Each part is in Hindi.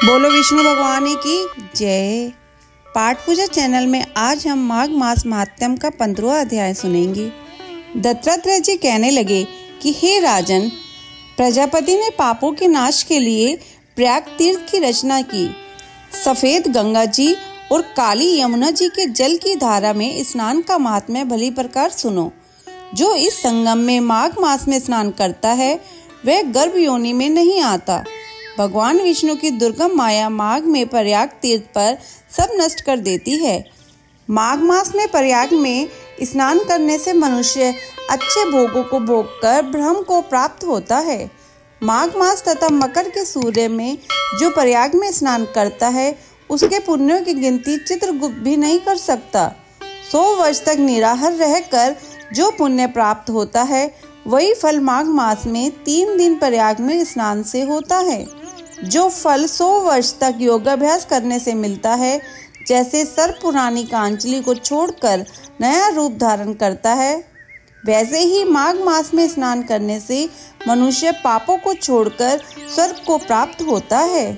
बोलो विष्णु भगवान की जय। पाठ पूजा चैनल में आज हम माघ मास महात्म्य का 15वां अध्याय सुनेंगे। दत्तात्रेय जी कहने लगे कि हे राजन, प्रजापति ने पापों के नाश के लिए प्रयाग तीर्थ की रचना की। सफेद गंगा जी और काली यमुना जी के जल की धारा में स्नान का महात्म्य भली प्रकार सुनो। जो इस संगम में माघ मास में स्नान करता है वह गर्भ योनि में नहीं आता। भगवान विष्णु की दुर्गम माया माघ में प्रयाग तीर्थ पर सब नष्ट कर देती है। माघ मास में प्रयाग में स्नान करने से मनुष्य अच्छे भोगों को भोगकर ब्रह्म को प्राप्त होता है। माघ मास तथा मकर के सूर्य में जो प्रयाग में स्नान करता है उसके पुण्यों की गिनती चित्रगुप्त भी नहीं कर सकता। 100 वर्ष तक निराहार रहकर जो पुण्य प्राप्त होता है वही फल माघ मास में 3 दिन प्रयाग में स्नान से होता है। जो फल 100 वर्ष तक योगाभ्यास करने से मिलता है, जैसे सर्प पुरानी कांचली को छोड़कर नया रूप धारण करता है, वैसे ही माघ मास में स्नान करने से मनुष्य पापों को छोड़कर स्वर्ग को प्राप्त होता है।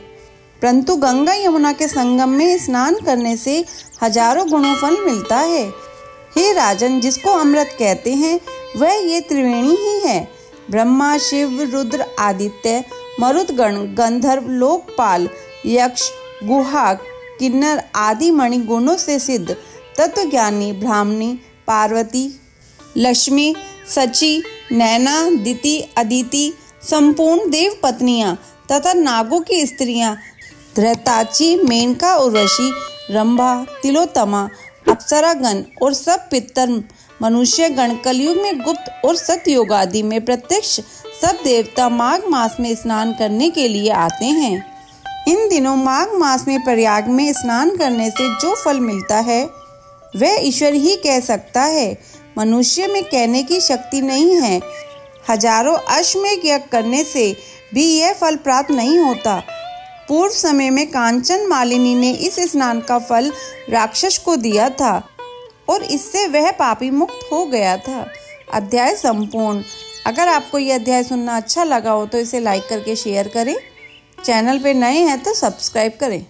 परंतु गंगा यमुना के संगम में स्नान करने से हजारों गुणों फल मिलता है। हे राजन, जिसको अमृत कहते हैं वह ये त्रिवेणी ही है। ब्रह्मा, शिव, रुद्र, आदित्य, मरुदगण, गंधर्व, लोकपाल, यक्ष, गुहा, किन्नर आदि मणि गुणों से सिद्ध तत्वज्ञानी ब्राह्मणी, पार्वती, लक्ष्मी, सची, नैना, दिति, अदिति, संपूर्ण देव पत्नियां तथा नागों की स्त्रियां, धृताची, मेनका, उर्वशी, रंभा, तिलोत्तमा, अप्सरागण और सब पितर मनुष्य गण कलयुग में गुप्त और सतयुग आदि में प्रत्यक्ष सब देवता माघ मास में स्नान करने के लिए आते हैं। इन दिनों माघ मास में प्रयाग में स्नान करने से जो फल मिलता है वह ईश्वर ही कह सकता है। मनुष्य में कहने की शक्ति नहीं है। हजारों अश्वमेध यज्ञ करने से भी यह फल प्राप्त नहीं होता। पूर्व समय में कांचन मालिनी ने इस स्नान का फल राक्षस को दिया था और इससे वह पापी मुक्त हो गया था। अध्याय संपूर्ण। अगर आपको यह अध्याय सुनना अच्छा लगा हो तो इसे लाइक करके शेयर करें। चैनल पे नए हैं तो सब्सक्राइब करें।